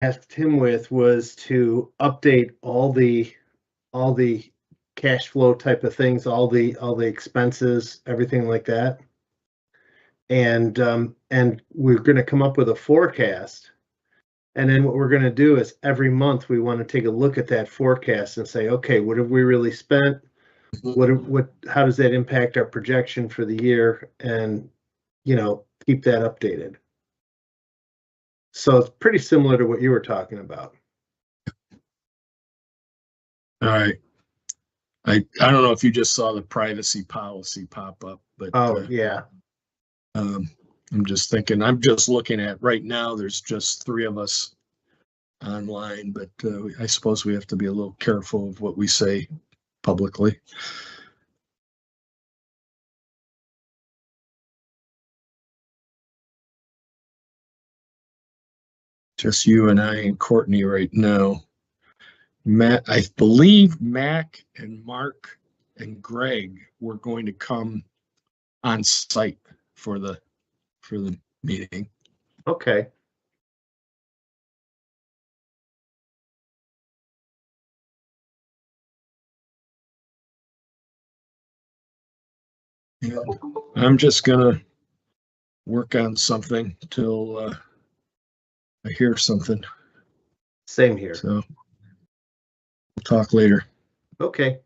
asked him with was to update all the cash flow type of things, all the expenses, everything like that. And we're going to come up with a forecast. And then what we're going to do is every month we want to take a look at that forecast and say, okay, what have we really spent? How does that impact our projection for the year? And, keep that updated. So it's pretty similar to what you were talking about. All right. I don't know if you just saw the privacy policy pop up, but Yeah. I'm just thinking, I'm just looking at right now, there's just 3 of us online, but I suppose we have to be a little careful of what we say publicly. Just you and I and Courtney right now. Matt, I believe Mac and Mark and Greg were going to come on site for the meeting. Okay. Yeah. I'm just gonna work on something till I hear something. Same here. So we'll talk later. Okay.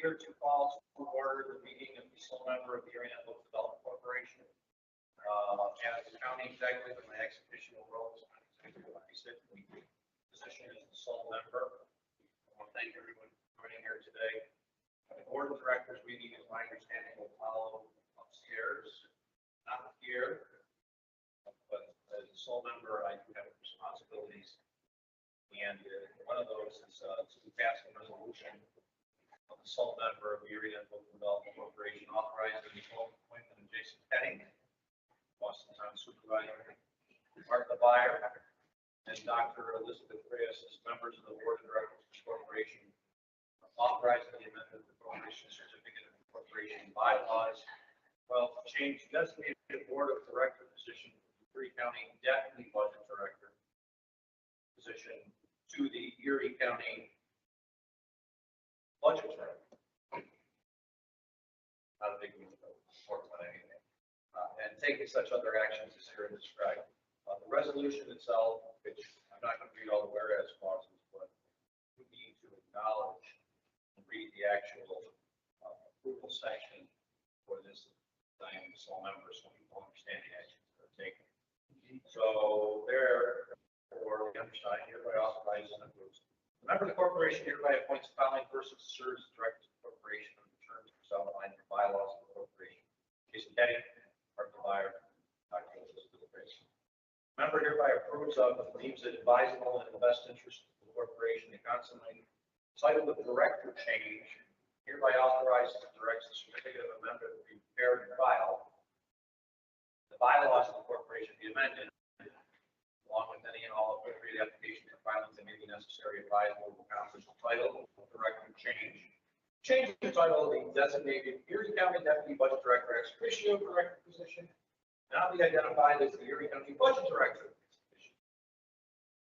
here to call to order the meeting of the sole member of the ErieNet Local Development Corporation. As the county executive in my ex officio roles, position as the sole member. I want to thank everyone for joining here today. The board of directors meeting, as my understanding, will follow upstairs, not here, but as a sole member, I do have responsibilities. And one of those is to pass a resolution of the sole member of the ErieNet Local Development Corporation authorizing the appointment of Jason Petting, Boston Town Supervisor, Martha Beyer, and Dr. Elizabeth Reyes as members of the board of directors of the corporation, authorizing the amendment of the corporation certificate of incorporation bylaws. Well, to change designated board of director position from the Erie County Deputy Budget Director position to the Erie County Budget Director. Not a big deal, but anything. And taking such other actions as here described. The resolution itself, which I'm not going to read all the whereas clauses, but we need to acknowledge and read the actual approval section for this. I am the sole member, so people understand the actions that are taken. So therefore, the undersigned hereby authorizes and approves. The member of the corporation hereby appoints the following persons to serve as directors of the corporation under the terms outlined in the bylaws of the corporation: Jason Petty, Martha Beyer, Dr. Elizabeth Reyes. Member hereby approves of and believes it advisable and in the best interest of the corporation to constantly title the director change, hereby authorizes and directs the certificate of amendment to be prepared and filed. The bylaws of the corporation be amended, along with any and all appropriate applications or filings that may be necessary, advisable to accomplish the title of director change. Change the title of the designated Erie County Deputy Budget Director ex officio director position now be identified as the Erie County Budget Director.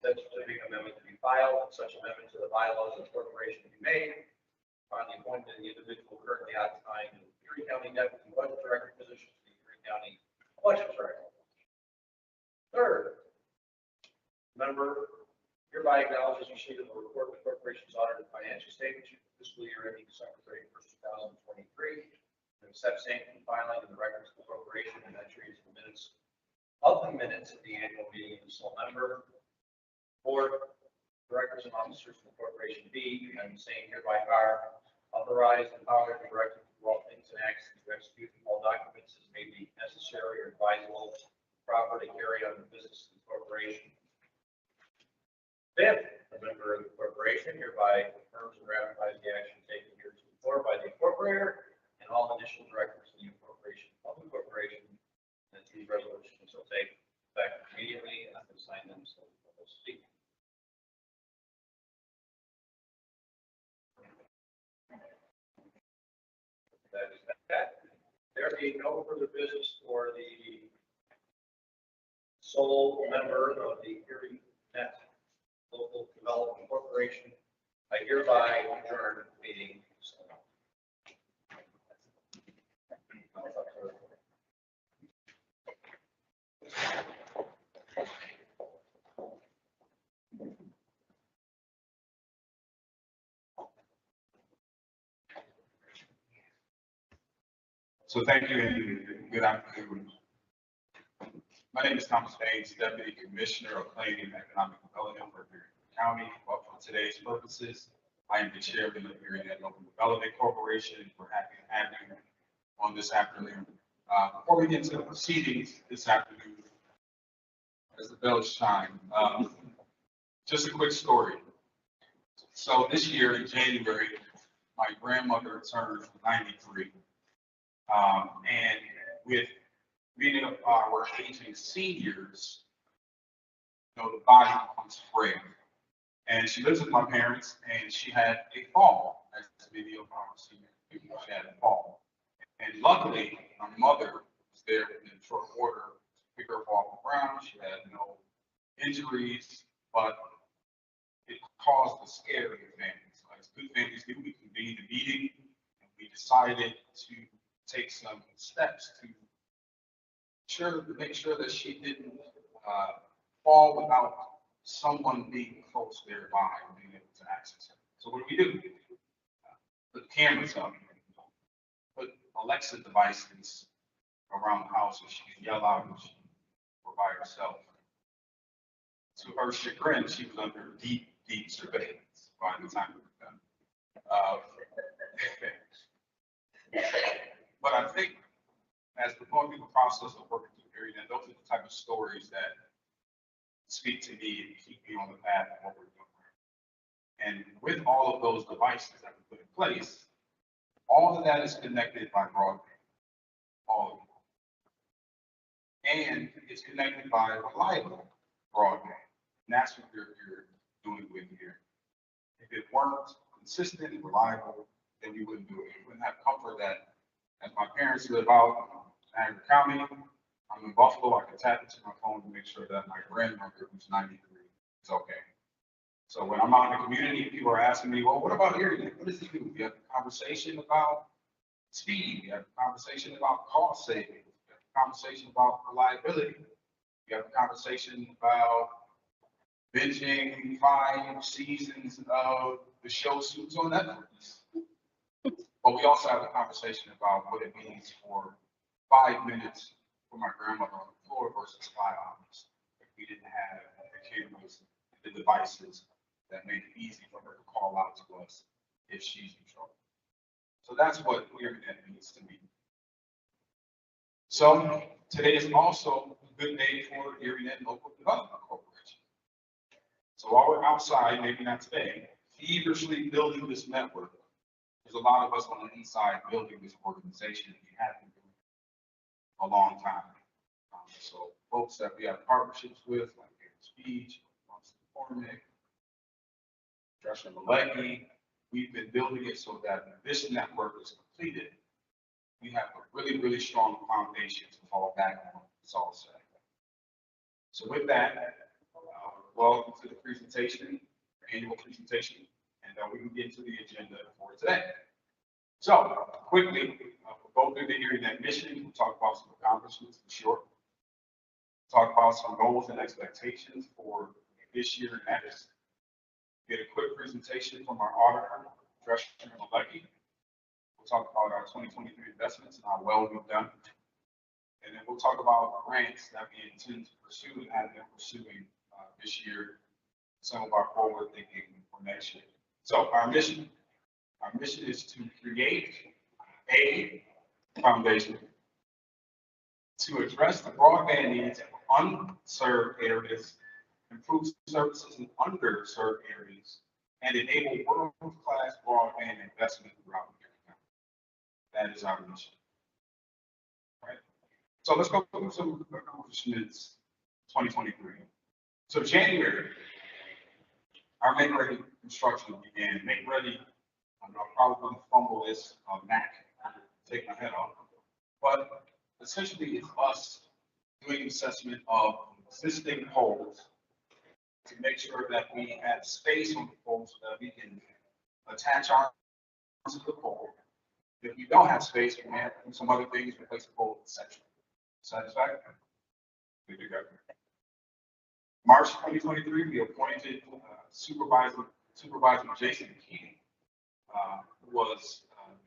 That certificate amendment to be filed, and such amendment to the bylaws of the corporation to be made upon the appointment of the individual currently occupying the Erie County Deputy Budget Director position to the Erie County Budget Director. Third, member hereby acknowledges receipt of the report of the corporation's audited financial statements for the fiscal year ending December 31st, 2023. And accept same from filing in the records of the corporation and entries in the minutes of the annual meeting of the sole member. Fourth, directors and officers of the corporation be, and same hereby are authorized and empowered and directed to do all things and acts to execute all documents as may be necessary or advisable proper to carry on the business of the corporation. Fifth, a member of the corporation hereby affirms and ratifies the action taken heretofore by the incorporator and all initial directors of the incorporation of the corporation, and these resolutions will take effect immediately, and I can sign them so we'll speak. That is that. There being no further business for the sole member of the ErieNet Local Development Corporation, I hereby adjourn the meeting. So thank you and good afternoon. My name is Thomas Baines, Deputy Commissioner of Planning and Economic Development for Erie County. But for today's purposes, I am the chairman of ErieNet Local Development Corporation. We're happy to have you on this afternoon. Before we get into the proceedings this afternoon, as the bells chime, just a quick story. So this year in January, my grandmother turned 93. And with many of our aging seniors, you know, the body becomes frail. And she lives with my parents, and she had a fall, as many of our senior people, she had a fall. And luckily, my mother was there in short order to pick her up off the ground. She had no injuries, but it caused a scare in the family. So as good families do, we convened a meeting, and we decided to take some steps to make sure that she didn't fall without someone being close thereby and being able to access her. So what do? put cameras up, put Alexa devices around the house so she can yell out if she were by herself. To her chagrin, she was under deep surveillance by the time we were done. But I think as we're going through the process of working through ErieNet, those are the type of stories that speak to me and keep me on the path of what we're doing. And with all of those devices that we put in place, all of that is connected by broadband, all of it. And it's connected by reliable broadband. And that's what you're doing with here. If it weren't consistent and reliable, then we wouldn't do it. We wouldn't have comfort that as my parents live out in Niagara County, I'm in Buffalo, I can tap into my phone to make sure that my grandmother who's 93 is okay. So when I'm out in the community, people are asking me, well, what about ErieNet? What does it do? You have a conversation about speed. You have a conversation about cost savings. You have a conversation about reliability. You have a conversation about binging 5 seasons of the show Suits on Netflix. But we also have a conversation about what it means for 5 minutes for my grandmother on the floor versus 5 hours. If we didn't have the cameras, the devices that made it easy for her to call out to us if she's in trouble. So that's what ErieNet means to me. So today is also a good day for ErieNet Local Development Corporation. So while we're outside, maybe not today, feverishly building this network, there's a lot of us on the inside building this organization. We have been doing it a long time. So folks that we have partnerships with, like Speech, McCormick, Drescher Malecki, we've been building it so that when this network is completed, we have a really, really strong foundation to fall back on. It's all set. So with that, welcome to the presentation, annual presentation, and then we can get to the agenda for today. So quickly, we'll go through the ErieNet mission. We'll talk about some accomplishments for sure. Talk about some goals and expectations for this year and next. Get a quick presentation from our auditor, Drescher Malecki. We'll talk about our 2023 investments and how well we've done. And then we'll talk about grants that we intend to pursue and have been pursuing this year, some of our forward thinking for next year. So our mission is to create a foundation to address the broadband needs of unserved areas, improve services in underserved areas, and enable world-class broadband investment throughout the country. That is our mission. Right. So let's go through some accomplishments 2023. So January, our Make Ready construction began. Make Ready, I'll probably fumble this Mac, take my head off, but essentially it's us doing assessment of existing poles to make sure that we have space on the pole so that we can attach arms to the pole. If we don't have space, we may have to do some other things, replace the pole, etc. Satisfactory? Good to go. March 2023, we appointed Supervisor Jason Keating, who was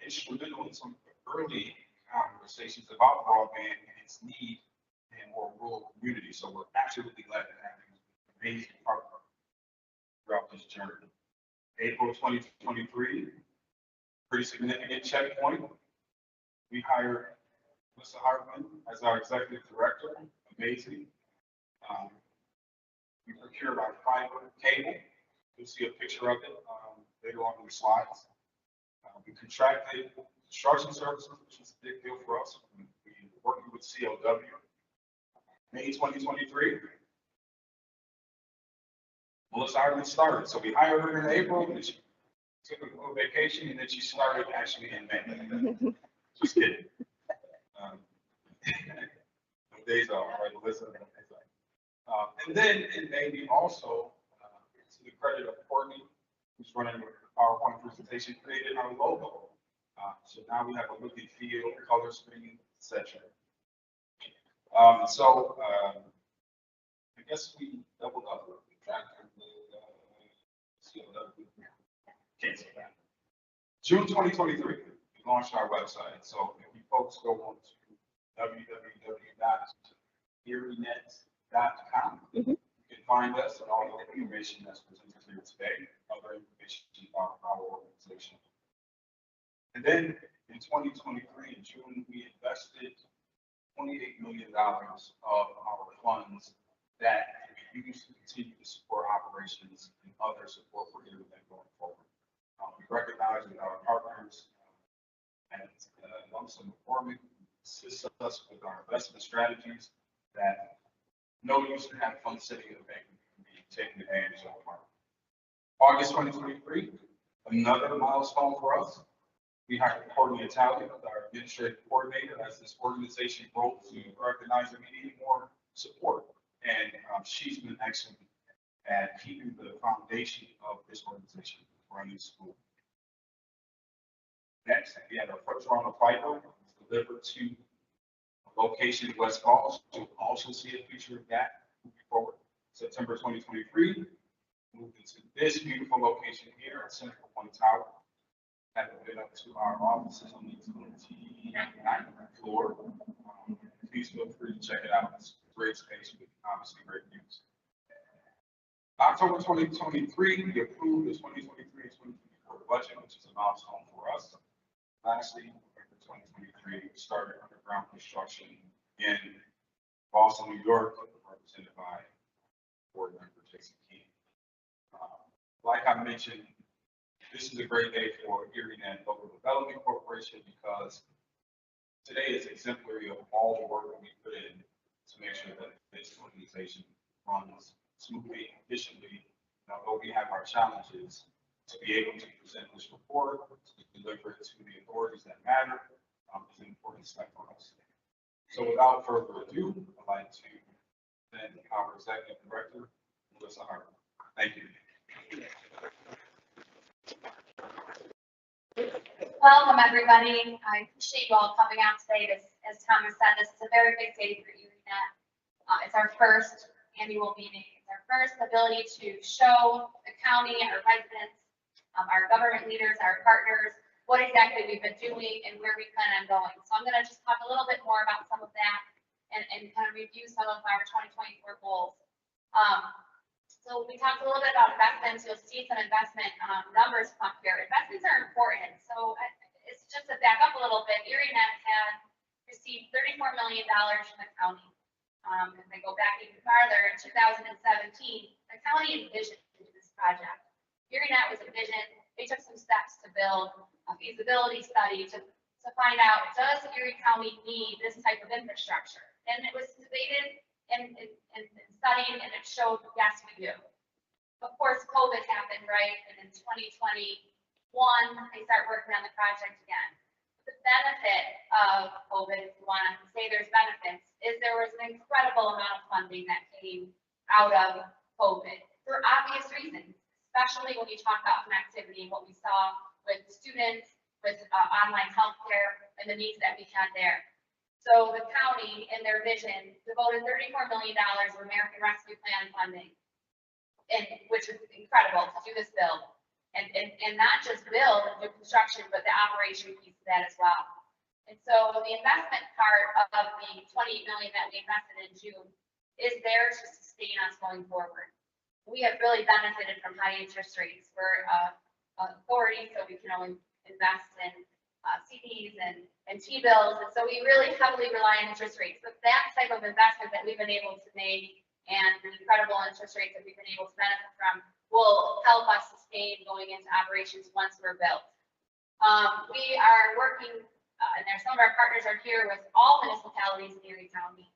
instrumental in some of the early conversations about broadband and its need in more rural communities. So we're absolutely glad to have him. Amazing partner throughout this journey. April 2023, pretty significant checkpoint. We hired Mr. Hartman as our executive director. Amazing. We procured our fiber cable. You'll see a picture of it later on in the slides. We contracted construction services, which is a big deal for us. We were working with CLW. May 2023. Melissa Hartman started. So we hired her in April, and she took a little vacation, and then she started actually in May. Just kidding. No days off, right, Melissa? And then in May, we also, to the credit of Courtney, who's running the PowerPoint presentation, created our logo. So now we have a look and feel, color scheme, etc. So I guess we doubled up with the tractor. Can't see that. June 2023, we launched our website. So if you folks go on to www.erienet.com, you can find us and all the information that's presented here today, other information about our organization. And then in 2023, in June, we invested $28 million of our funds that can be used to continue to support operations and other support for ErieNet going forward. We recognize that our partners and some performing assist us with our investment strategies that no use to have funds sitting in the bank and be taken advantage of. August 2023, another milestone for us. We hired Courtney Italian, our administrative coordinator, as this organization grows to recognize that we need more support. And she's been excellent at keeping the foundation of this organization running school. Next, we had our first round of FICO delivered to a location in West Falls. You'll also see a feature of that moving forward. September 2023, moved into this beautiful location here at Central Point Tower. Haven't been up to our offices on the 29th floor. Please feel free to check it out. It's a great space with obviously great views. October 2023, we approved the 2023-2024 budget, which is a milestone for us. Lastly, November 2023, we started underground construction in Boston, New York, represented by board member Jason King. Like I mentioned, this is a great day for ErieNet Local Development Corporation because today is exemplary of all the work that we put in to make sure that this organization runs smoothly and efficiently. And although we have our challenges, to be able to present this report, to deliver it to the authorities that matter, is an important step for us. So without further ado, I'd like to thank our Executive Director, Melissa Hart. Thank you. Welcome, everybody. I appreciate you all coming out today. As Thomas said, this is a very big day for ErieNet. It's our first annual meeting. It's our first ability to show the county, our residents, our government leaders, our partners, what exactly we've been doing and where we plan on going. So I'm going to just talk a little bit more about some of that and kind of review some of our 2024 goals. So we talked a little bit about investments. You'll see some investment numbers come here. Investments are important. So it's just to back up a little bit. ErieNet had received $34 million from the county. If I go back even farther, in 2017, the county envisioned this project. ErieNet was envisioned. They took some steps to build a feasibility study to find out, does Erie County need this type of infrastructure? And it was debated and studied, and it showed, yes, we do. Of course, COVID happened, right? And in 2021, they start working on the project again. The benefit of COVID, if you want to say there's benefits, is there was an incredible amount of funding that came out of COVID for obvious reasons, especially when you talk about connectivity, what we saw with students, with online healthcare, and the needs that we had there. So the county, in their vision, devoted $34 million of American Rescue Plan funding, and which is incredible to do this build, and not just build and do construction, but the operation piece of that as well. And so the investment part of the $28 million that we invested in June is there to sustain us going forward. We have really benefited from high interest rates. We're authority, so we can only invest in CDs and T-bills, and so we really heavily rely on interest rates. But that type of investment that we've been able to make and the incredible interest rates that we've been able to benefit from will help us sustain going into operations once we're built. We are working, and there's some of our partners are here with all municipalities in Erie County,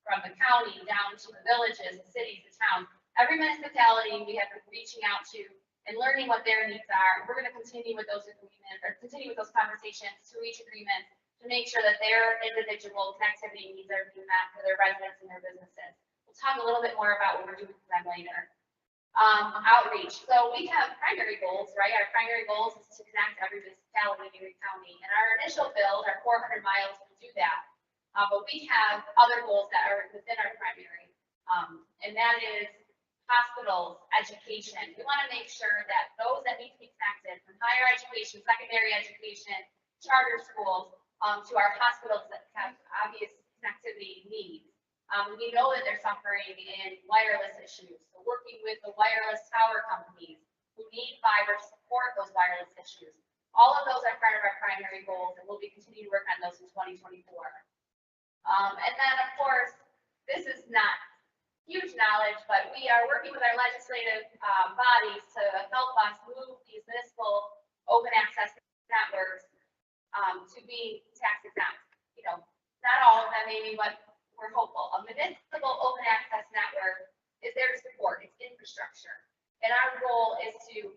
from the county down to the villages, the cities, the towns. Every municipality we have been reaching out to and learning what their needs are. We're going to continue with those agreements, or continue with those conversations to reach agreements to make sure that their individual connectivity needs are being met for their residents and their businesses. We'll talk a little bit more about what we're doing with them later. Outreach. So we have primary goals, right? Our primary goals is to connect every municipality in Erie County. And our initial build, our 400 miles, will do that. But we have other goals that are within our primary. And that is hospitals, education. We want to make sure that those that need to be connected from higher education, secondary education, charter schools, to our hospitals that have obvious connectivity needs. We know that they're suffering in wireless issues. So working with the wireless tower companies who need fiber to support those wireless issues. All of those are part of our primary goals, and we'll be continuing to work on those in 2024. And then, of course, this is not huge knowledge, but we are working with our legislative bodies to help us move these municipal open access networks to be tax exempt. You know, not all of them maybe, but we're hopeful. A municipal open access network is there to support its infrastructure. And our goal is to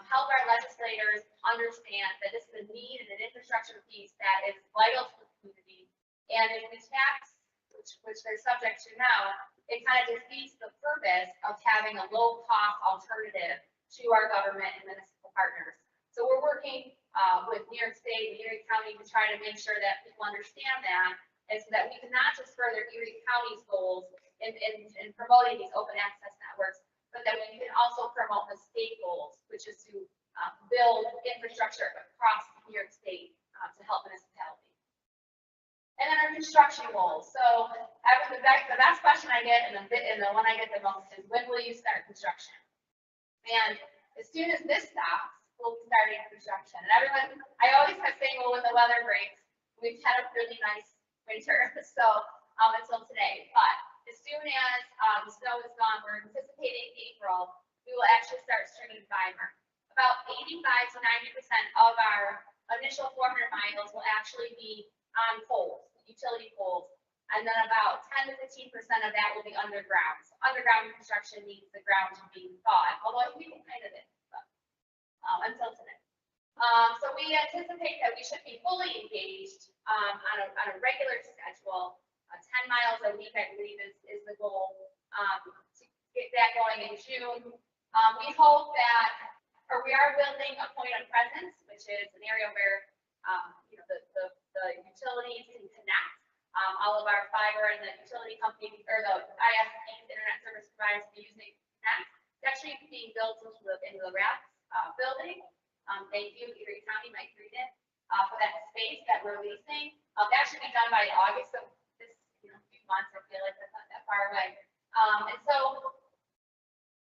help our legislators understand that this is a need and an infrastructure piece that is vital to the community. And if we tax, which they're subject to now, it kind of defeats the purpose of having a low-cost alternative to our government and municipal partners. So we're working with New York State and Erie County to try to make sure that people understand that, and so that we can not just further Erie County's goals in promoting these open access networks, but that we can also promote the state goals, which is to build infrastructure across New York State to help municipalities. And then our construction goals. So the best question I get, and the one I get the most is, when will you start construction? And as soon as this stops, we'll be starting construction. And everyone, I always kept saying, well, when the weather breaks, we've had a really nice winter, so until today. But as soon as the snow is gone, we're anticipating April, we will actually start stringing fiber. About 85 to 90% of our initial 400 miles will actually be on poles, utility poles, and then about 10 to 15% of that will be underground. So underground construction needs the ground to be thawed, although I think it kind of is, but until today. So we anticipate that we should be fully engaged on a regular schedule. 10 miles a week, I believe, is the goal to get that going in June. We hope that, or we are building a point of presence, which is an area where the utilities can connect. All of our fiber and the utility companies, or the ISPs, internet service providers, be using connect. It's actually being built into the RAPS building. Thank you, Erie County, Mike ErieNet, for that space that we're leasing. That should be done by August, so this few months. I feel like that's not that far away. And so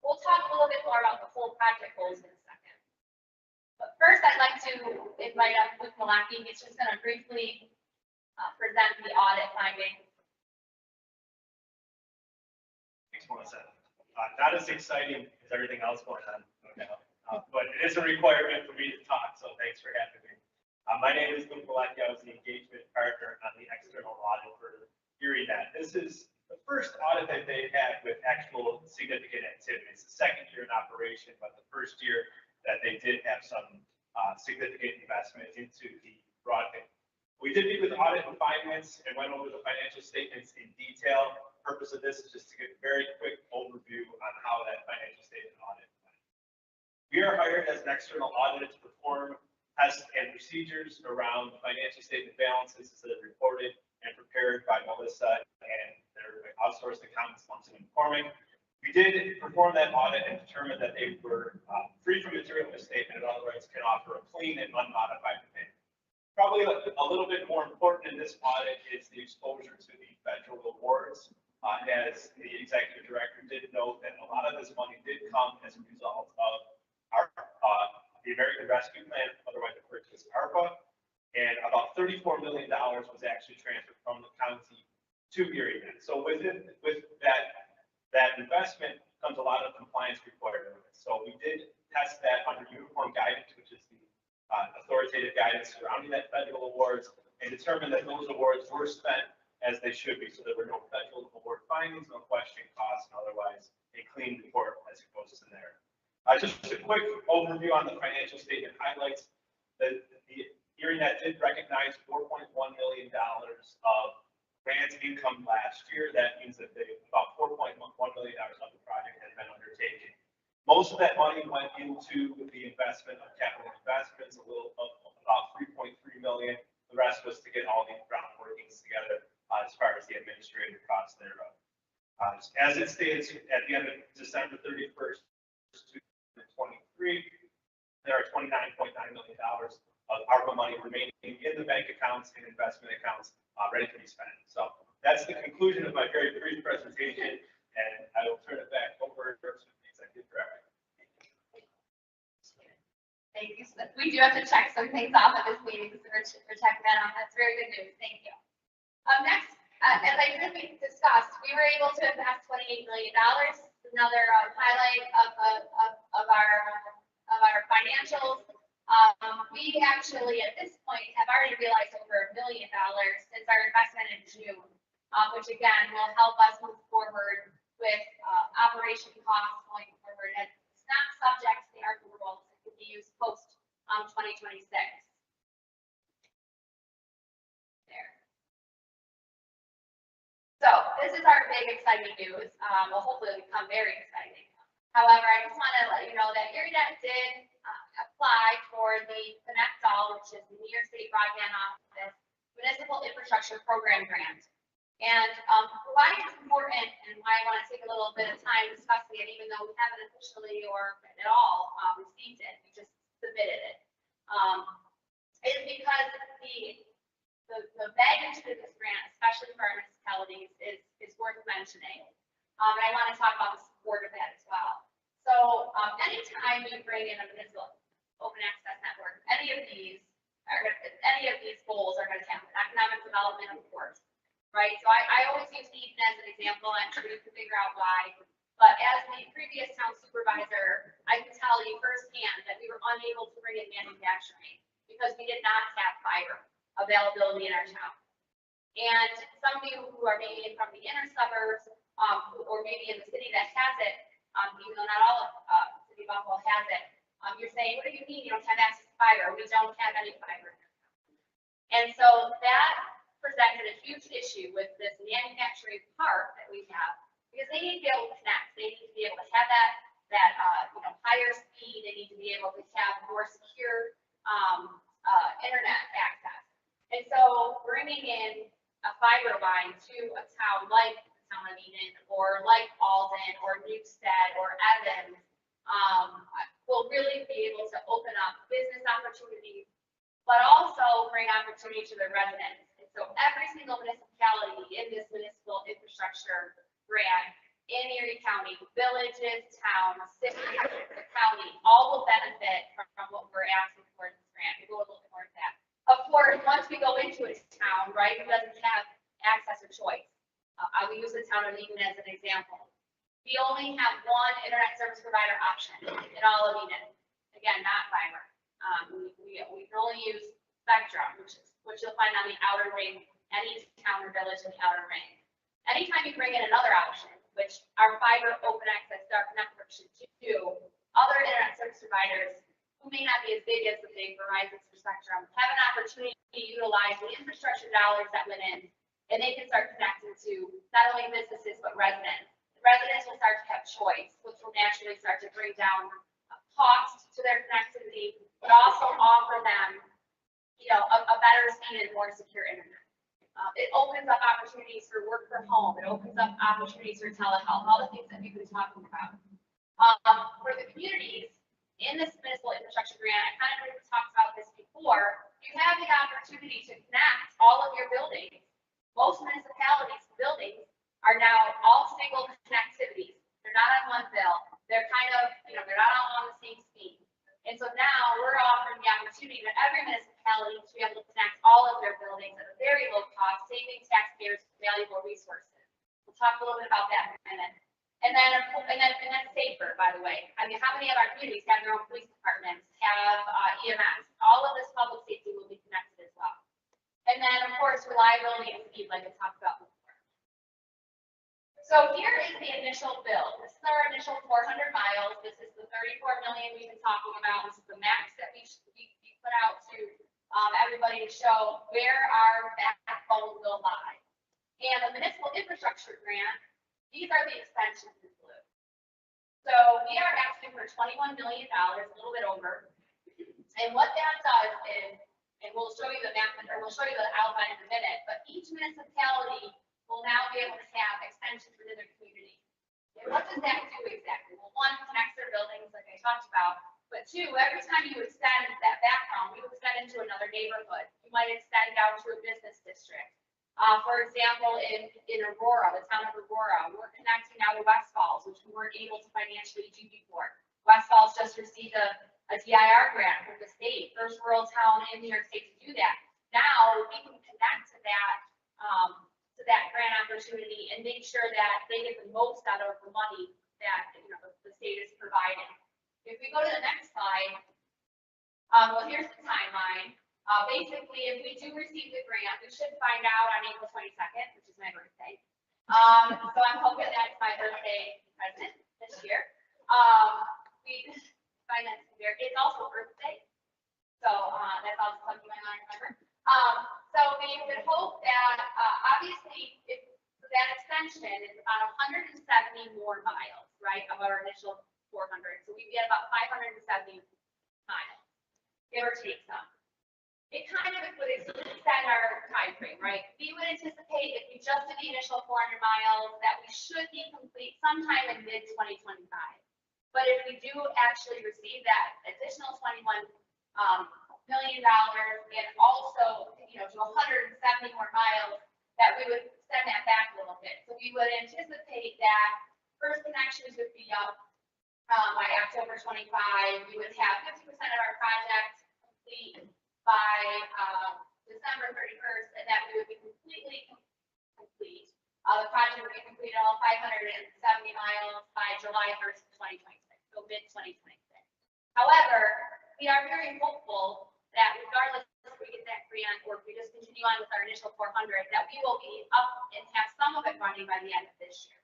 we'll talk a little bit more about the whole project goals in a second. But first, I'd like to invite up Luke Malaki. He's just going to briefly present the audit findings. Thanks, Melissa. Not as exciting as everything else going on, no doubt, but it is a requirement for me to talk, so thanks for having me. My name is Luke Malaki. I was the engagement partner on the external audit for ErieNet. This is the first audit that they've had with actual significant activity. It's the second year in operation, but the first year that they did have some significant investment into the broadband. We did meet with audit and finance and went over the financial statements in detail. The purpose of this is just to get a very quick overview on how that financial statement audit went. We are hired as an external auditor to perform tests and procedures around financial statement balances that are reported and prepared by Melissa and their outsourced accountants, Munson and McCormick. We did perform that audit and determined that they were free from material misstatement and otherwise can offer a clean and unmodified opinion. Probably a little bit more important in this audit is the exposure to the federal awards. As the executive director did note that a lot of this money did come as a result of our the American Rescue Plan, otherwise referred to as ARPA, and about $34 million was actually transferred from the county to ErieNet. So with that investment comes a lot of compliance requirements. So we did test that under uniform guidance, which is the authoritative guidance surrounding that federal awards, and determined that those awards were spent as they should be. So there were no federal award findings, no question costs, and otherwise a clean report as it goes in there. Just a quick overview on the financial statement highlights that the ErieNet did recognize $4.1 million of grant income last year. That means that about $4.1 million of the project has been undertaken. Most of that money went into the investment of capital investments, about $3.3 million. The rest was to get all the ground workings together as far as the administrative costs thereof. As it stands at the end of December 31st, 2023, there are $29.9 million of ARPA money remaining in the bank accounts and investment accounts ready to be spent. So that's the conclusion of my very brief presentation, and I will turn it back over to the executive director. Thank you. So we do have to check some things off of this meeting, so we're checking that off. That's very good news. Thank you. Next, as I briefly discussed, we were able to invest $28 million. Another highlight of our financials. We actually, at this point, have already realized over $1 million since our investment in June, which again will help us move forward with operation costs going forward. And it's not subject to the ARPA rules. It can be used post 2026. There. So this is our big exciting news. Well, hopefully it'll become very exciting. However, I just want to let you know that ErieNet did apply for the Connect All, which is the New York State Broadband Office Municipal Infrastructure Program Grant. And why it's important and why I want to take a little bit of time discussing it, even though we haven't officially or at all received it, we just submitted it, is because the magnitude of this grant, especially for our municipalities, is worth mentioning. And I want to talk about the support of that as well. So anytime you bring in a municipal open access network, any of these goals are going to happen. Economic development, of course, right? So I always use Eden as an example. I'm sure you can figure out why. But as the previous town supervisor, I can tell you firsthand that we were unable to bring in manufacturing because we did not have fiber availability in our town. And some of you who are maybe from the inner suburbs, or maybe in the city that has it, even though not all of City of Buffalo has it, you're saying, what do you mean you don't have access to fiber? We don't have any fiber. And so that presented a huge issue with this manufacturing part that we have, because they need to be able to connect. They need to be able to have that higher speed. They need to be able to have more secure internet access. And so bringing in a fiber line to a town like the town of Eden, or like Alden, or Newstead, or Evans, will really be able to open up business opportunities, but also bring opportunity to the residents. And so every single municipality in this municipal infrastructure grant in Erie County, villages, towns, cities, the county, all will benefit from what we're asking for in this grant. We go a little bit more into that. Of course, once we go into a town, right, who doesn't have access or choice. I will use the town of Eden as an example. We only have one internet service provider option in all of Eden. Again, not fiber. We can only use Spectrum, which you'll find on the outer ring, any town or village in the outer ring. Anytime you bring in another option, which our fiber open access dark network should do, other internet service providers who may not be as big as the big Verizon or Spectrum have an opportunity to utilize the infrastructure dollars that went in, and they can start connecting to not only businesses but residents. The residents will start to have choice, which will naturally start to bring down cost to their connectivity, but also offer them, a better speed and more secure internet. It opens up opportunities for work from home. It opens up opportunities for telehealth, all the things that we've been talking about. For the communities in this municipal infrastructure grant, I kind of talked about this before. You have the opportunity to connect all of your buildings. Most municipalities' buildings are now all single connectivities. They're not on one bill. They're kind of, they're not all on the same speed. And so now we're offering the opportunity to every municipality to be able to connect all of their buildings at a very low cost, saving taxpayers valuable resources. We'll talk a little bit about that in a minute. And then safer, by the way. I mean, how many of our communities have their own police departments, have EMS? All of this public safety will be connected as well. And then, of course, reliability and speed, like I talked about before. So here is the initial build. This is our initial 400 miles. This is the 34 million we've been talking about. This is the max that we put out to everybody to show where our backbone will lie. And the municipal infrastructure grant, these are the extensions in blue. So we are asking for $21 million, a little bit over. And what that does is, and we'll show you the map, or we'll show you the outline in a minute, but each municipality will now be able to have extensions within their community. And what does that do exactly? Well, one, connects their buildings like I talked about, but two, every time you extend that background, you extend into another neighborhood. You might extend out to a business district. For example, in Aurora, the town of Aurora, we're connecting now to West Falls, which we weren't able to financially do before. West Falls just received a DIR grant from the state, first rural town in New York State to do that. Now we can connect to that grant opportunity and make sure that they get the most out of the money that the state is providing. If we go to the next slide, well, here's the timeline. Basically, if we do receive the grant, we should find out on April 22nd, which is my birthday. So I'm hoping that's my birthday present this year. We find that it's also Earth Day, so that's also something I want to remember. So we would hope that obviously if that extension is about 170 more miles, right, of our initial 400. So we'd get about 570 miles, give or take some. It kind of would extend our time frame, right? We would anticipate if we just did the initial 400 miles that we should be complete sometime in mid-2025. But if we do actually receive that additional $21 million and also, to 170 more miles, that we would send that back a little bit. So we would anticipate that first connections would be up by October 25. We would have 50% of our project complete by December 31st, and that we would be completely complete. The project would be completed all 570 miles by July 1st, 2026, so mid-2026. However, we are very hopeful that regardless if we get that grant or if we just continue on with our initial 400, that we will be up and have some of it running by the end of this year.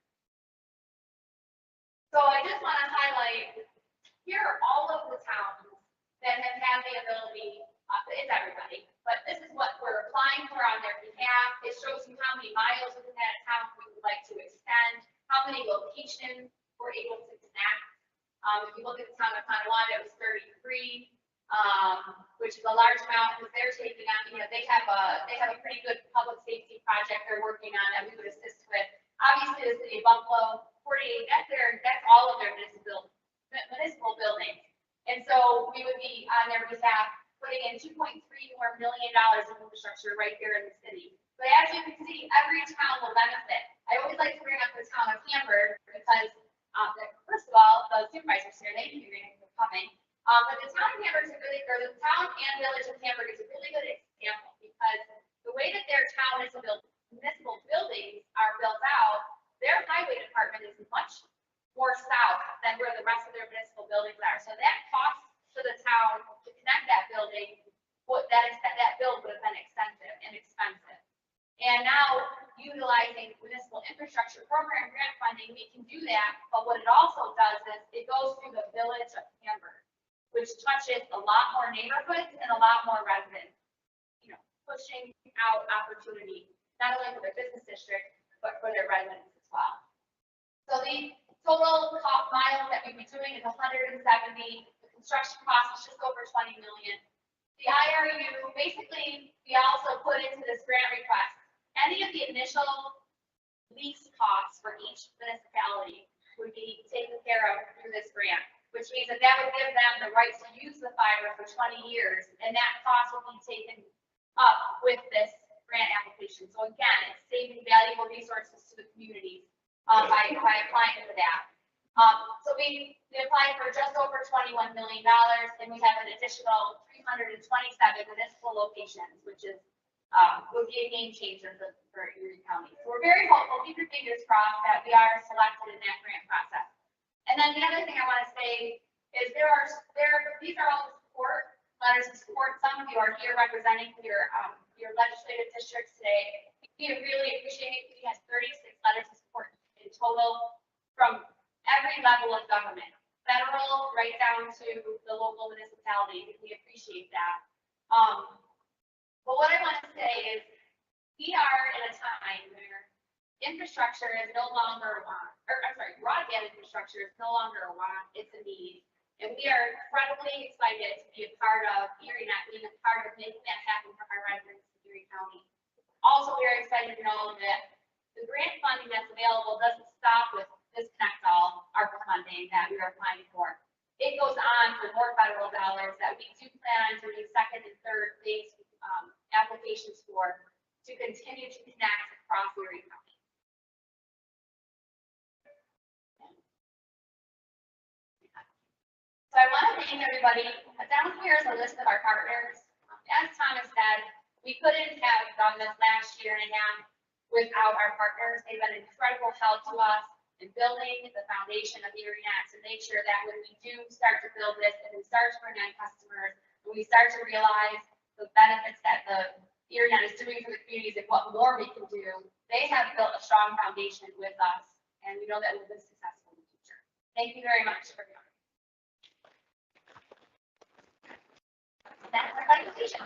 So I just want to highlight, here are all of the towns that have had the ability, it's everybody, but this is what we're applying for on their behalf. It shows you how many miles within that town we would like to extend, how many locations we're able to connect. If you look at the town of Tonawanda, it was 33, which is a large amount because they're taking on, they have a pretty good public safety project they're working on that we would assist with. Obviously, the city of Buffalo, 48, that's all of their municipal buildings. And so we would be on their behalf putting in $2.3 million in infrastructure right here in the city. But as you can see, every town will benefit. I always like to bring up the town of Hamburg because, first of all, the supervisors here, thank you for coming. But the town of Hamburg is the town and village of Hamburg is a really good example because the way that their town is built, municipal buildings are built out, their highway department is much more south than where the rest of their municipal buildings are. So that cost to the town to connect that building, that build would have been extensive and expensive. And now utilizing municipal infrastructure program grant funding, we can do that. But what it also does is it goes through the village of Hamburg, which touches a lot more neighborhoods and a lot more residents, pushing out opportunity, not only for their business district, but for their residents as well. So the total cost miles that we'd be doing is 170. The construction cost is just over 20 million. The IRU, basically, we also put into this grant request, any of the initial lease costs for each municipality would be taken care of through this grant, which means that would give them the right to use the fiber for 20 years, and that cost will be taken up with this grant application. So again, it's saving valuable resources to the community by applying for that. So we applied for just over $21 million, and we have an additional 327 municipal locations, which is would be a game changer for Erie County. So we're very hopeful, keep your fingers crossed, that we are selected in that grant process. And then the other thing I want to say is these are all the support letters of support. Some of you are here representing your legislative districts today. We really appreciate it. We have 36 letters of support in total from every level of government, federal right down to the local municipalities. We appreciate that. But what I want to say is we are in a time where infrastructure is no longer a want, broadband infrastructure is no longer a want, it's a need. And we are incredibly excited to be a part of ErieNet, being a part of making that happen for our residents in Erie County. Also, we are excited to know that the grant funding that's available doesn't stop with this Connect All ARPA funding that we are applying for. It goes on for more federal dollars that we do plan on doing second and third phase applications for to continue to connect across Erie County. So I want to thank everybody. Down here is a list of our partners. As Thomas said, we couldn't have done this last year and a half without our partners. They've been an incredible help to us in building the foundation of ErieNet to make sure that when we do start to build this and we start to bring in customers, when we start to realize the benefits that the ErieNet is doing for the communities and what more we can do, they have built a strong foundation with us, and we know that we'll be successful in the future. Thank you very much for coming. That's our presentation.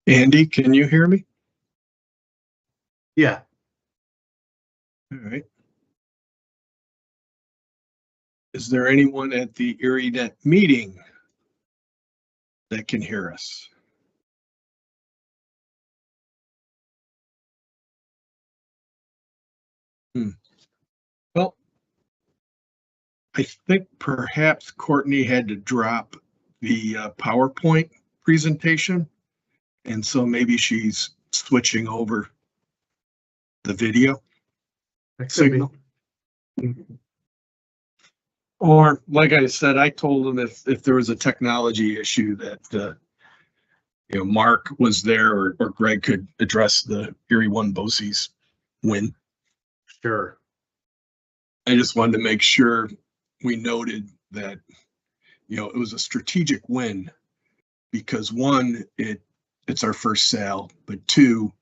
Andy, can you hear me? Yeah. All right. Is there anyone at the ErieNet meeting that can hear us? Well, I think perhaps Courtney had to drop the PowerPoint presentation, and so maybe she's switching over the video That could be. signal. Or, like I said, I told them if there was a technology issue that Mark was there or Greg could address the Erie One BOCES win. Sure. I just wanted to make sure we noted that it was a strategic win because one, it's our first sale, but two,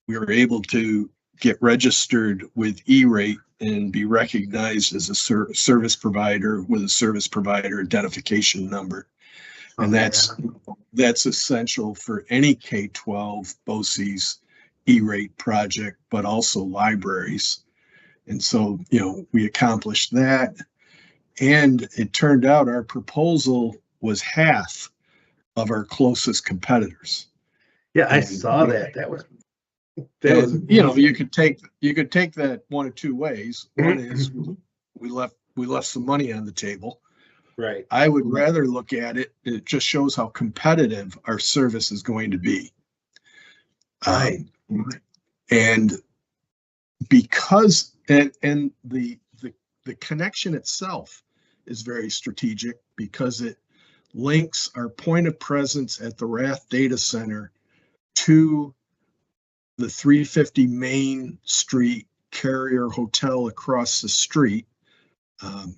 we were able to get registered with E-rate and be recognized as a service provider with a service provider identification number. And that's essential for any K-12 BOCES E-rate project, but also libraries. And so, we accomplished that. And it turned out our proposal was half of our closest competitors. Yeah, I saw that. That was you could take that one of two ways. One is we left some money on the table. right. I would rather look at it. It just shows how competitive our service is going to be. Right. And because and the connection itself is very strategic because it links our point of presence at the Rath data center to the 350 Main Street Carrier Hotel across the street on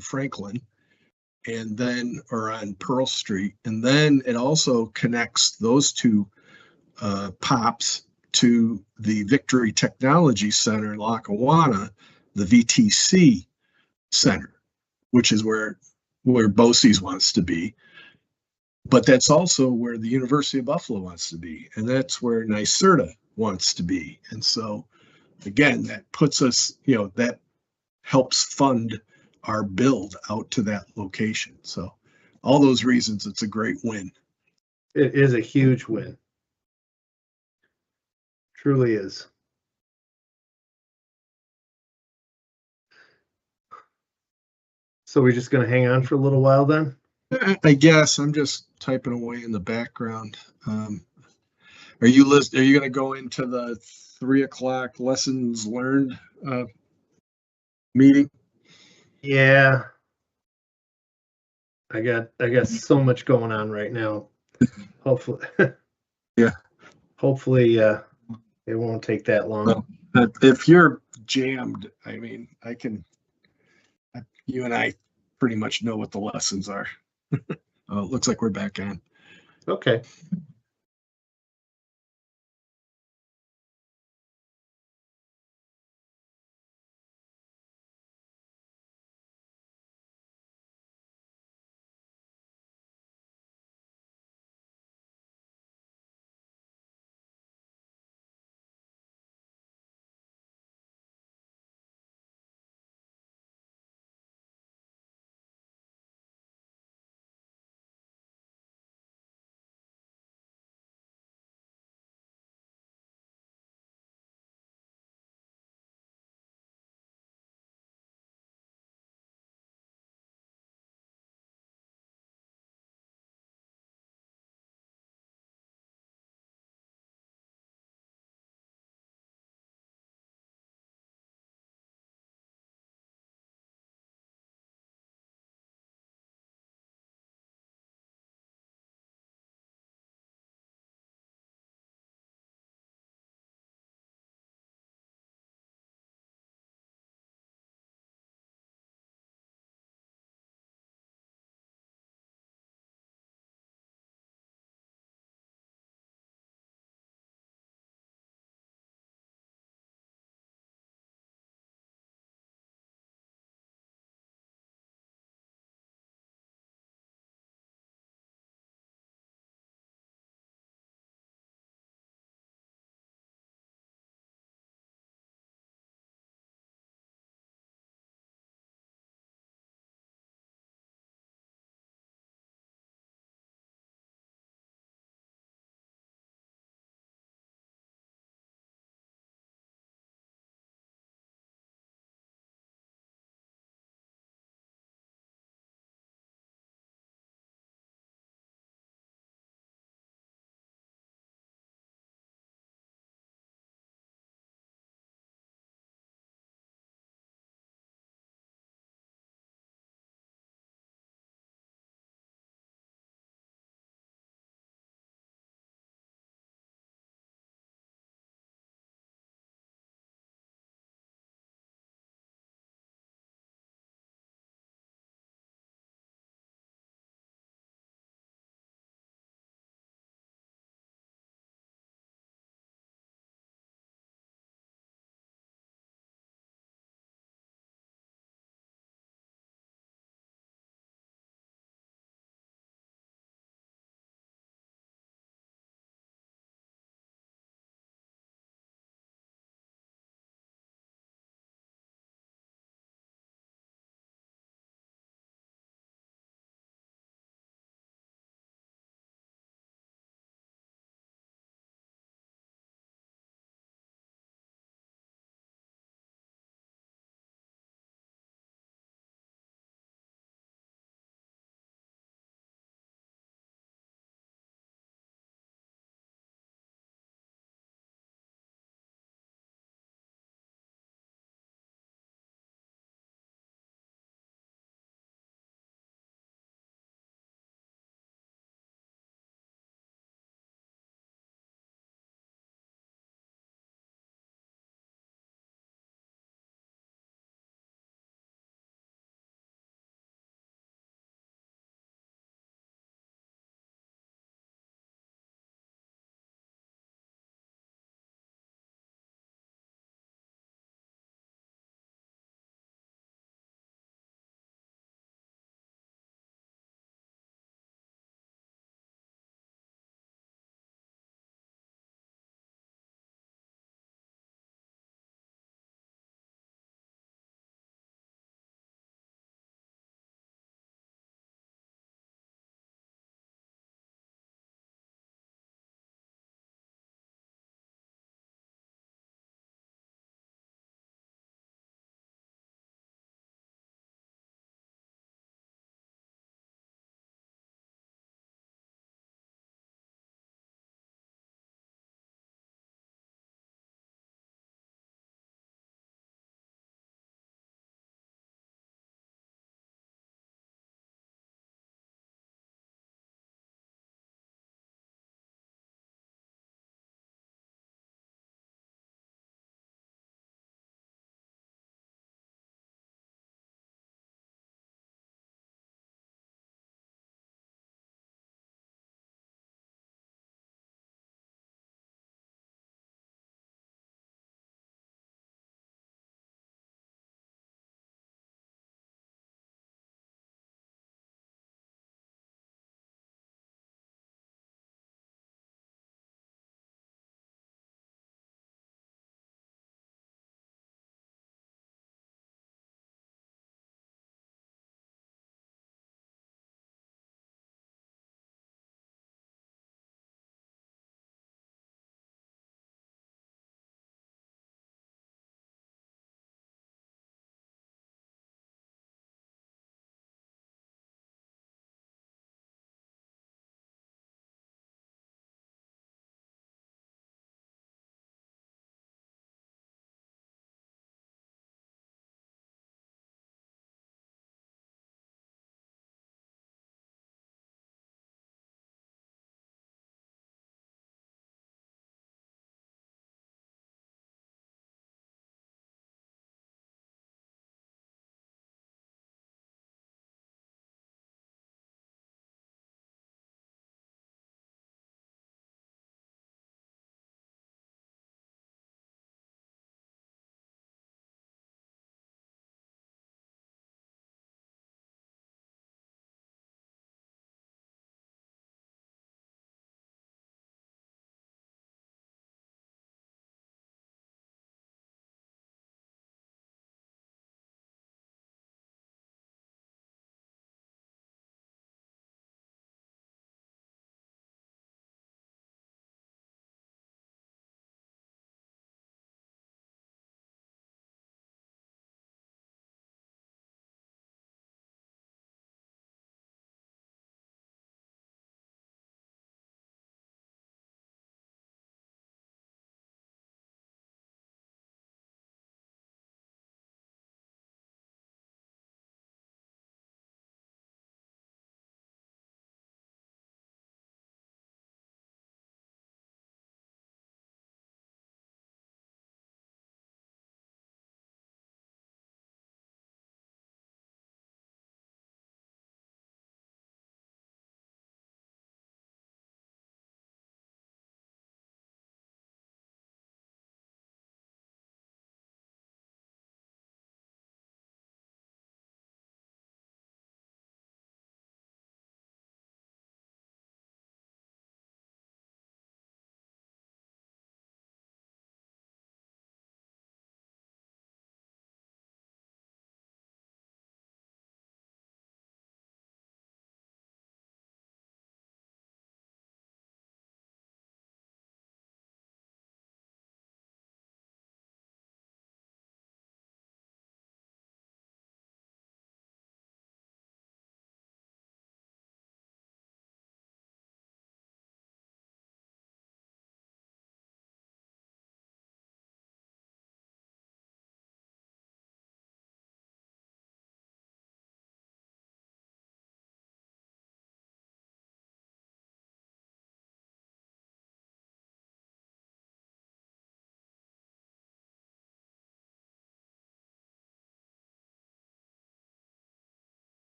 Franklin, and then or on Pearl Street, and then it also connects those two POPs to the Victory Technology Center in Lackawanna, the VTC Center, which is where BOCES wants to be. But that's also where the University of Buffalo wants to be, and that's where NYSERDA wants to be. And so, again, that puts us, that helps fund our build out to that location. So, all those reasons, it's a great win. It is a huge win. Truly is. So we're just going to hang on for a little while then? I guess I'm just typing away in the background. Are you going to go into the 3:00 lessons learned meeting? Yeah. I got so much going on right now. Hopefully. Yeah. Hopefully it won't take that long. Well, if you're jammed, I mean, you and I pretty much know what the lessons are. Oh, it looks like we're back on. Okay.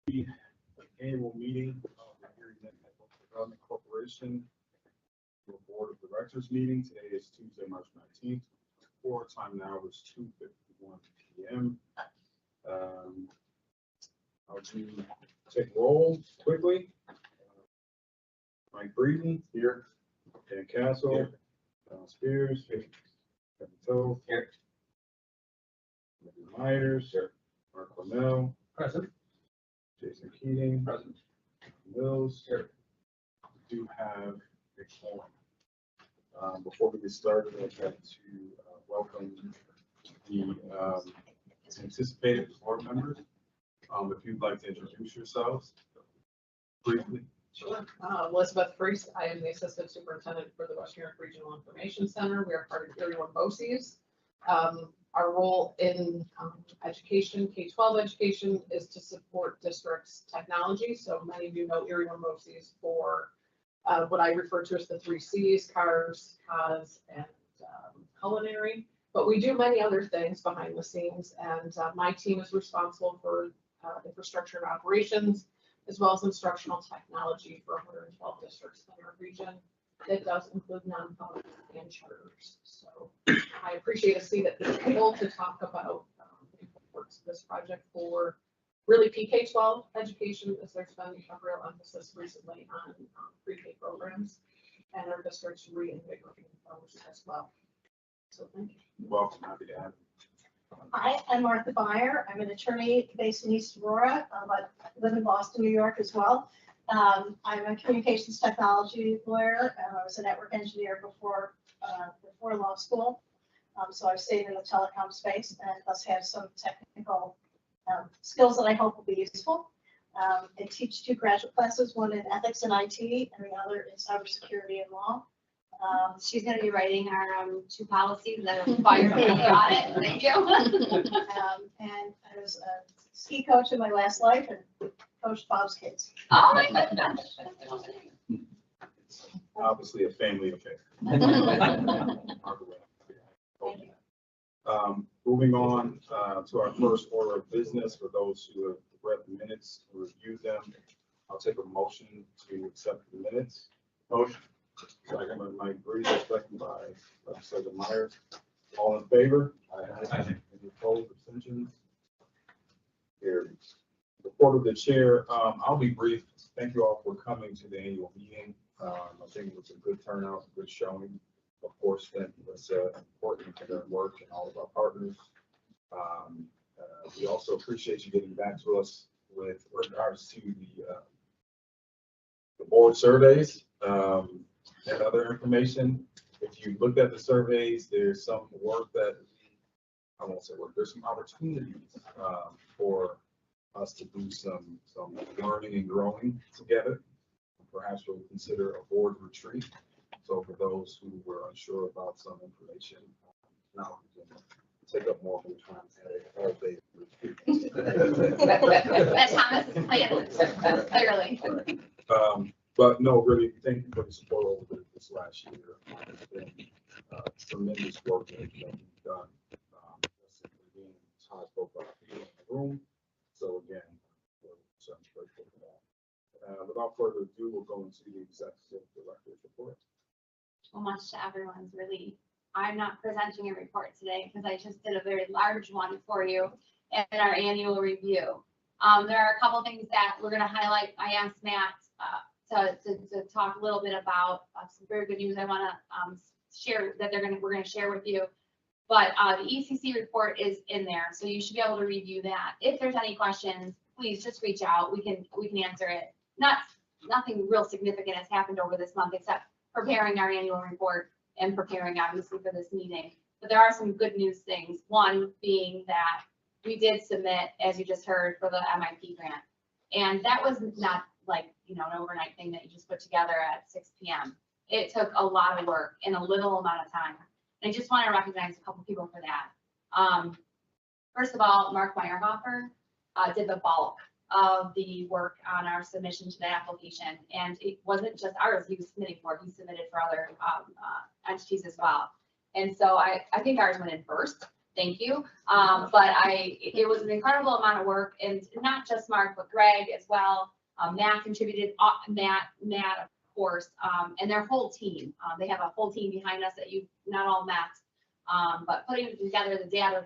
The annual meeting of the ErieNet Network Development Corporation, the Board of Directors meeting. Today is Tuesday, March 19th. Floor time now is 2:51 p.m. I'll do take roll quickly. Mike Breeden here. Dan Castle. Here. Don Spears. Here. Kevin Toth. Here. Myers. Here. Mark Cornell. Present. Jason Keating. Present. Mills. Here. We do have a forum. Before we get started, I'd like to welcome the anticipated board members. If you'd like to introduce yourselves briefly. Sure. Elizabeth Freese, I am the Assistant Superintendent for the Western New York Regional Information Center. We are part of ErieNet BOCES. Our role in education, K-12 education, is to support districts' technology. So many of you know ErieNet BOCES for what I refer to as the 3 C's, cars, COS, and culinary. But we do many other things behind the scenes, and my team is responsible for infrastructure and operations, as well as instructional technology for 112 districts in our region. It does include non-public and charters. So I appreciate a seat at the table to talk about the importance of this project for really PK-12 education, as there's been a real emphasis recently on pre-K programs, and our district's reinvigorating those as well. So thank you. Welcome, happy to have you. Hi, I'm Martha Beyer. I'm an attorney based in East Aurora, but I live in Boston, New York as well. I'm a communications technology lawyer. I was a network engineer before law school. So I've stayed in the telecom space and thus have some technical skills that I hope will be useful. I teach 2 graduate classes, one in ethics and IT and the other in cybersecurity and law. She's gonna be writing our 2 policies that require the audit. Thank you. And I was a ski coach in my last life and coached Bob's kids. Oh my goodness. Obviously a family affair. Moving on to our first order of business, for those who have read the minutes and reviewed them, I'll take a motion to accept the minutes. Motion. Second by Mike Breeden, second by Legislator Myers. All in favor? Aye. Any opposed, abstentions? Carried. Report of the chair. I'll be brief. Thank you all for coming to the annual meeting. I think it was a good turnout, a good showing. Of course, that was important to their work and all of our partners. We also appreciate you getting back to us with regards to the board surveys and other information. If you looked at the surveys, there's some work that, I won't say work, there's some opportunities for us to do some learning and growing together. Perhaps we'll consider a board retreat. So for those who were unsure about some information, now we can take up more of your time at all day retreat. That's Thomas is playing clearly. But no, really, thank you for the support over this last year. It's been tremendous work that you've done. Again, it's high profile people in the room. So again, we're grateful for that. Without further ado, we'll go into the executive director's report. So much to everyone's relief. I'm not presenting a report today because I just did a very large one for you in our annual review. There are a couple things that we're going to highlight. I asked Matt to talk a little bit about some very good news I want to share that we're going to share with you. But the ECC report is in there, so you should be able to review that. If there's any questions, please just reach out. We can answer it. Nothing real significant has happened over this month except preparing our annual report and preparing obviously for this meeting. But there are some good news things. One being that we did submit, as you just heard, for the MIP grant. And that was not like, an overnight thing that you just put together at 6 p.m. It took a lot of work in a little amount of time. And I just want to recognize a couple people for that. First of all, Mark Meyerhofer did the bulk of the work on our submission to the application. And it wasn't just ours he was submitting for, he submitted for other entities as well. And so I think ours went in first. thank you. But it was an incredible amount of work, and not just Mark, but Greg as well. Matt contributed, Matt, of course, and their whole team. They have a whole team behind us that you've not all met. But putting together the data,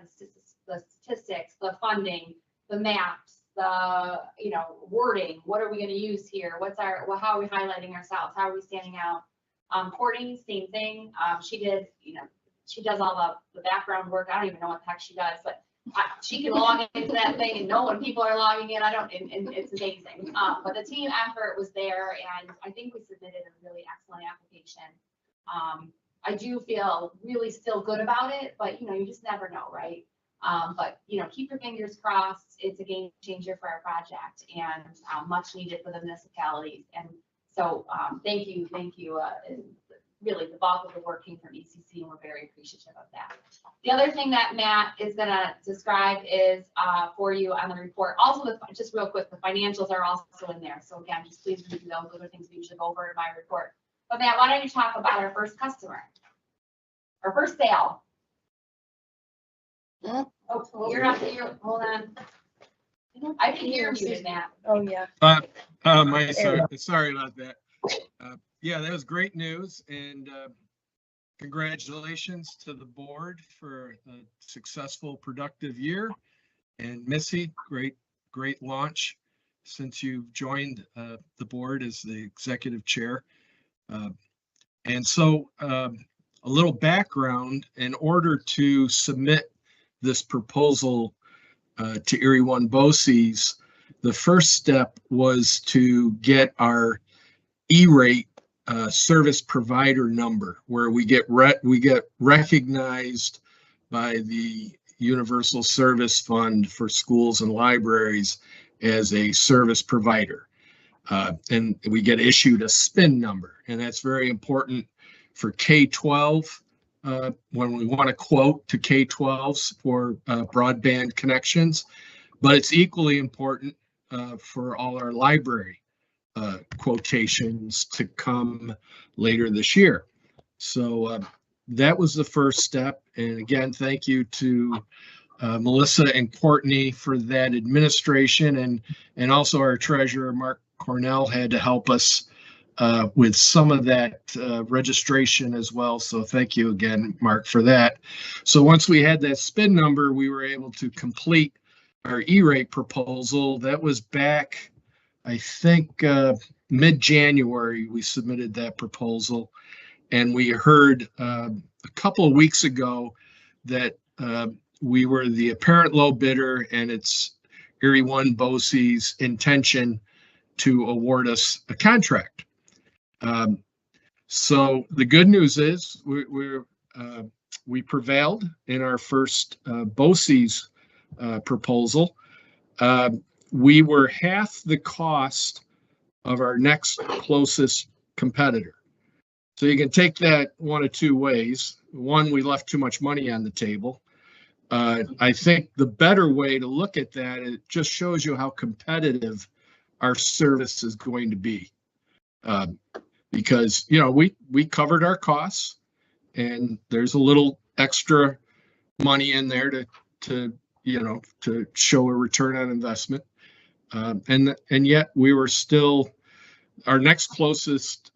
the statistics, the funding, the maps, the, wording, what are we going to use here? How are we highlighting ourselves? How are we standing out? Courtney, same thing. She did, she does all the background work. I don't even know what the heck she does, but she can log into that thing and know when people are logging in. And it's amazing. But the team effort was there, and I think we submitted a really excellent application. I do feel really still good about it, but you just never know, right? But keep your fingers crossed. It's a game changer for our project, and much needed for the municipalities. And so thank you. Really, the bulk of the work came from ECC, and we're very appreciative of that. The other thing that Matt is going to describe is for you on the report. Also, just real quick, the financials are also in there. So again, just please review those. Those are things we usually go over in my report. But Matt, why don't you talk about our first customer, our first sale? Oh, you're not here. Hold on. I can hear you, Matt. Oh, yeah. Sorry about that. Yeah, that was great news, and congratulations to the board for a successful, productive year. And Missy, great launch since you've joined the board as the executive chair. And so a little background: in order to submit this proposal to Erie One BOCES, the first step was to get our E-rate service provider number, where we get recognized by the Universal Service Fund for schools and libraries as a service provider. And we get issued a SPIN number, and that's very important for K-12 when we want to quote to K-12s for broadband connections, but it's equally important for all our library quotations to come later this year. So that was the first step. And again, thank you to Melissa and Courtney for that administration, and also our treasurer, Mark Cornell, had to help us with some of that registration as well. So thank you again, Mark, for that. So once we had that SPIN number, we were able to complete our E-rate proposal. That was back, I think, mid-January, we submitted that proposal. And we heard a couple of weeks ago that we were the apparent low bidder, and it's Erie One BOCES' intention to award us a contract. So the good news is we prevailed in our first BOCES proposal. We were half the cost of our next closest competitor. So you can take that one of two ways. One, we left too much money on the table. I think the better way to look at that, it just shows you how competitive our service is going to be. Because, we covered our costs, and there's a little extra money in there to show a return on investment. And yet we were still, our next closest,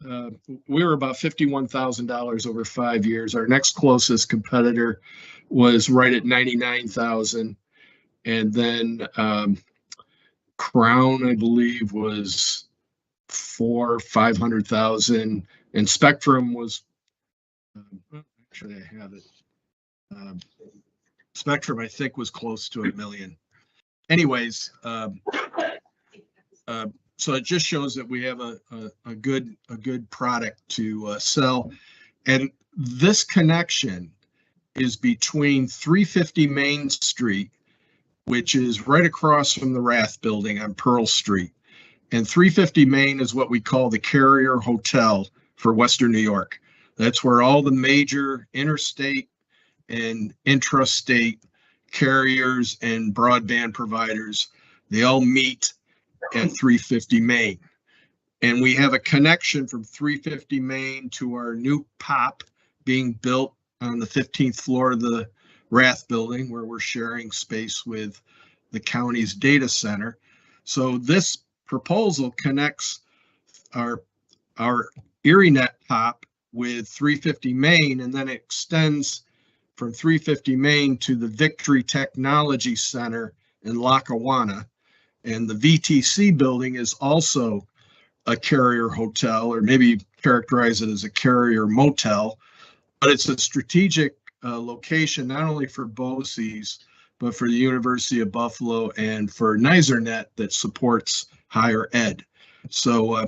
we were about $51,000 over 5 years. Our next closest competitor was right at $99,000. And then Crown, I believe, was $500,000, and Spectrum was, actually I have it. Spectrum, I think, was close to $1 million. Anyways, so it just shows that we have a good product to sell. And this connection is between 350 Main Street, which is right across from the Rath Building on Pearl Street. And 350 Main is what we call the Carrier Hotel for Western New York. That's where all the major interstate and intrastate carriers and broadband providers, they all meet at 350 Main. And we have a connection from 350 Main to our new POP being built on the 15th floor of the Rath building where we're sharing space with the county's data center. So this proposal connects our ErieNet POP with 350 Main, and then it extends from 350 Main to the Victory Technology Center in Lackawanna. And the VTC building is also a carrier hotel, or maybe characterize it as a carrier motel, but it's a strategic location, not only for BOCES, but for the University of Buffalo and for ErieNet that supports higher ed. So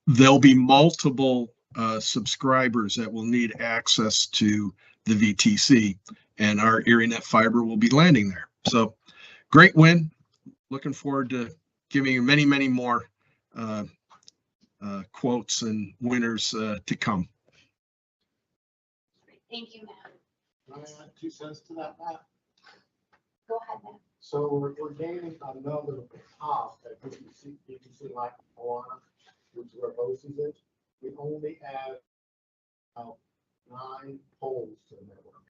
there'll be multiple subscribers that will need access to the VTC, and our ErieNet fiber will be landing there. So great win. Looking forward to giving you many, many more quotes and winners to come. Thank you, Matt. Can I add 2 cents to that, Matt? Go ahead, Matt. So we're gaining another POP that you can see like Lackawanna, which is where BOCES is. We only add 9 poles to the network.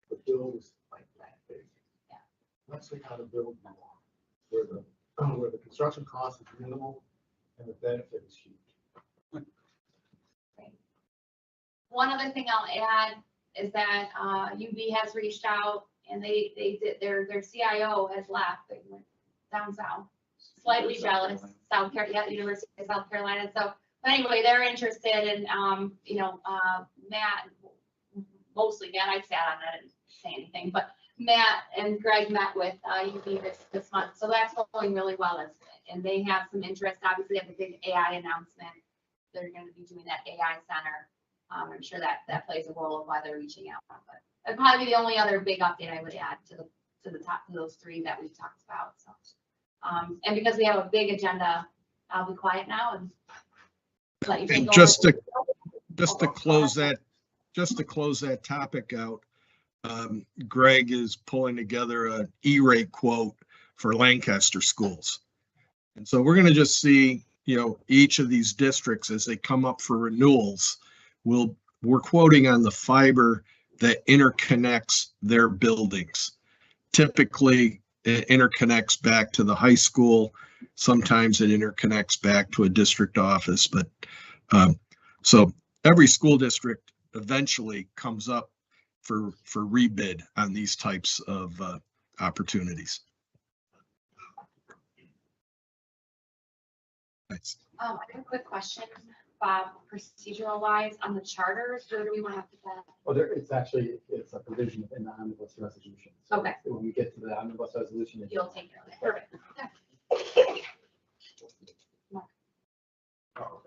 The build is like that big. Yeah. That's the kind of build we want, where the construction cost is minimal and the benefit is huge. One other thing I'll add is that UB has reached out and they did their CIO has left. They went down south. Slightly jealous, South Carolina, University of South Carolina. So, but anyway, they're interested in, Matt, mostly Matt, I sat on that and say anything, but Matt and Greg met with UB this month. So that's going really well. And they have some interest. Obviously, they have a big AI announcement. They're going to be doing that AI center. I'm sure that plays a role of why they're reaching out. But that'd probably be the only other big update I would add to the top of those 3 that we've talked about. So, and because we have a big agenda, I'll be quiet now and let you take over. Just to close that topic out, Greg is pulling together an E-rate quote for Lancaster schools. And so we're going to just see, each of these districts as they come up for renewals, we're quoting on the fiber that interconnects their buildings. Typically, it interconnects back to the high school. Sometimes it interconnects back to a district office. But so every school district eventually comes up for rebid on these types of opportunities. Thanks. I have a quick question, Bob, procedural wise on the charters, where do we want to put that? Oh, it's a provision in the omnibus resolution. So Okay. when we get to the omnibus resolution. You'll take care of it. Perfect. Oh,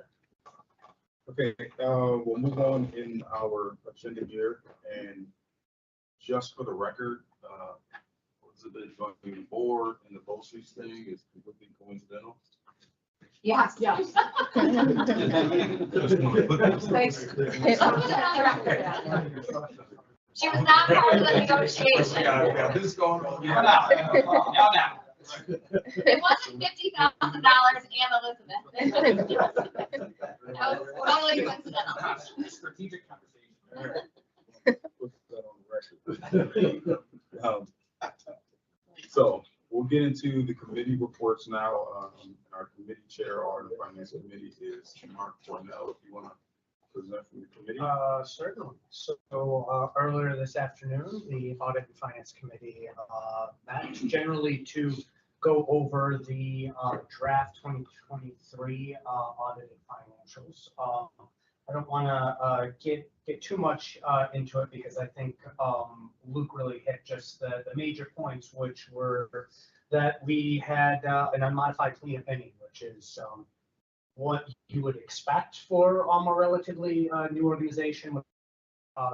okay. Okay, we'll move on in our agenda here, and just for the record, the board and the BOCES thing is completely coincidental. Yes. Yes. She was not part of the negotiation. We got this going on. Now. It wasn't $50,000 and Elizabeth. That was totally coincidental. Strategic conversation. Put that on the record. So we'll get into the committee reports now. Our committee chair on the finance committee is Mark Cornell. If you want to present from the committee. Certainly. So earlier this afternoon, the Audit and Finance Committee met generally to go over the draft 2023 audited financials. I don't want to get too much into it because I think Luke really hit just the major points, which were that we had an unmodified clean opinion, which is what you would expect for a relatively new organization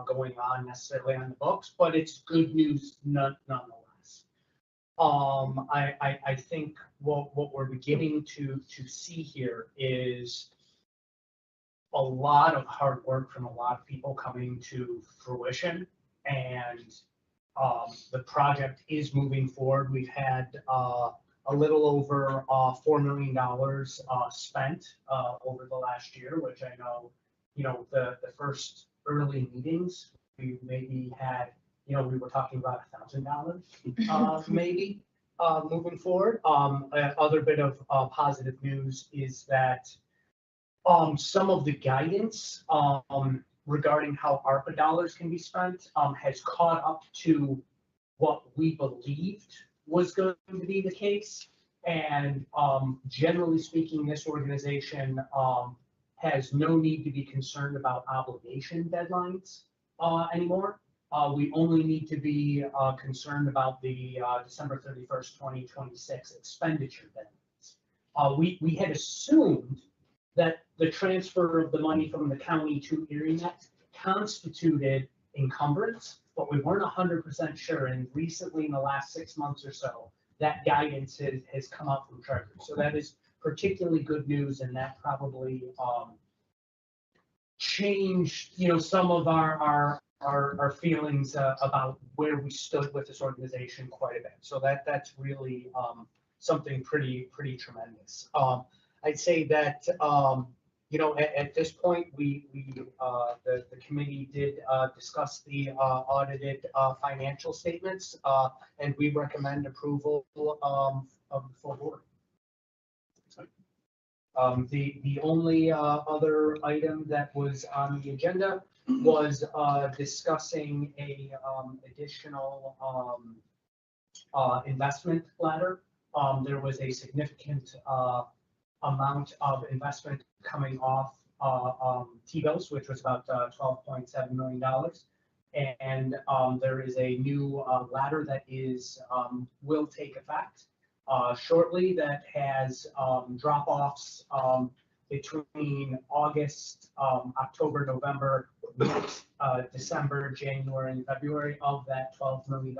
going on necessarily on the books, but it's good news nonetheless. I think what we're beginning to see here is a lot of hard work from a lot of people coming to fruition, and the project is moving forward. We've had a little over $4 million spent over the last year, which I know, the first early meetings we maybe had, we were talking about $1,000, maybe, moving forward. Other bit of positive news is that some of the guidance regarding how ARPA dollars can be spent has caught up to what we believed was going to be the case. And generally speaking, this organization has no need to be concerned about obligation deadlines anymore. We only need to be concerned about the December 31st, 2026 expenditure deadlines. We had assumed that the transfer of the money from the county to ErieNet constituted encumbrance, but we weren't 100% sure. And recently, in the last 6 months or so, that guidance has come out from Treasury. So that is particularly good news, and that probably changed, some of our feelings about where we stood with this organization quite a bit. So that's really something pretty tremendous. I'd say that at this point the committee did discuss the audited financial statements, and we recommend approval of the full board. The only other item that was on the agenda was discussing a additional investment ladder. There was a significant amount of investment coming off T-bills, which was about $12.7 million. And there is a new ladder that will take effect shortly that has drop-offs between August, October, November, December, January, and February of that $12 million.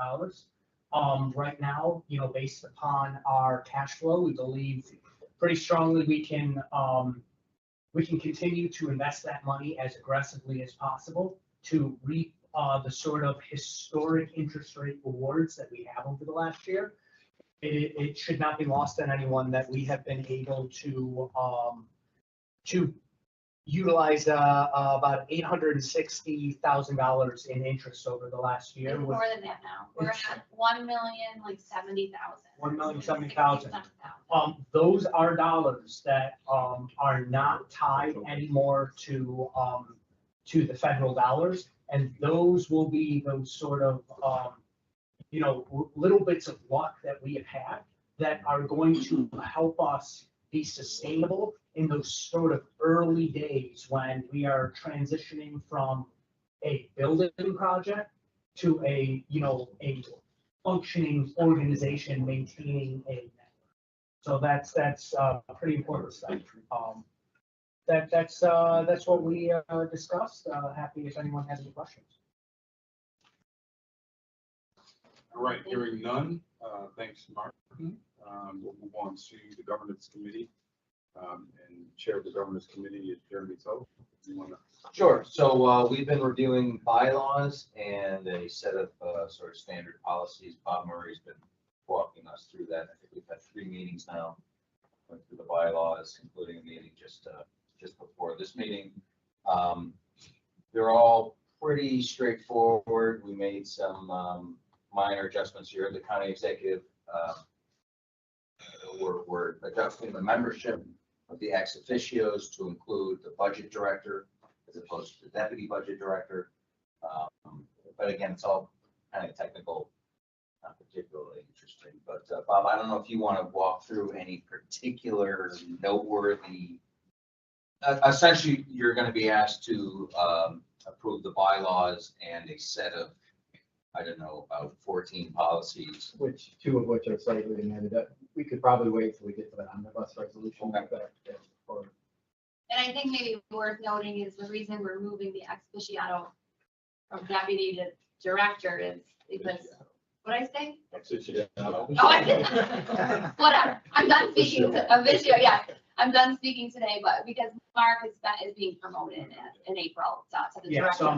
Right now, based upon our cash flow, we believe pretty strongly we can continue to invest that money as aggressively as possible to reap the sort of historic interest rate rewards that we have over the last year. It should not be lost on anyone that we have been able to utilize about $860,000 in interest over the last year. More than that now. We're at 1,070,000. 1,070,000. Those are dollars that are not tied anymore to the federal dollars, and those will be those sort of little bits of luck that we have had that are going to help us be sustainable in those sort of early days when we are transitioning from a building project to a functioning organization maintaining a network. So that's pretty important stuff. That's what we discussed. Happy if anyone has any questions. All right, hearing none, thanks, Mark. We'll move on to the governance committee. And chair of the governance committee is Jeremy Toe. Sure. So we've been reviewing bylaws and a set of sort of standard policies. Bob Murray's been walking us through that. I think we've had 3 meetings now. Went through the bylaws, including a meeting just before this meeting. They're all pretty straightforward. We made some minor adjustments here. The county executive, we're adjusting the membership of the ex officios to include the budget director as opposed to the deputy budget director. But again, it's all kind of technical, not particularly interesting. But Bob, I don't know if you want to walk through any particular noteworthy. Essentially, you're going to be asked to approve the bylaws and a set of, I don't know, about 14 policies. Which 2 of which are slightly amended. We could probably wait till we get to the omnibus resolution. Okay. And I think maybe worth noting is the reason we're moving the ex officio from deputy to director is because, what did I say? Oh, I did. Whatever. I'm done speaking to officio. Yeah, I'm done speaking today, but because Mark is being promoted in April to the director. Yeah, so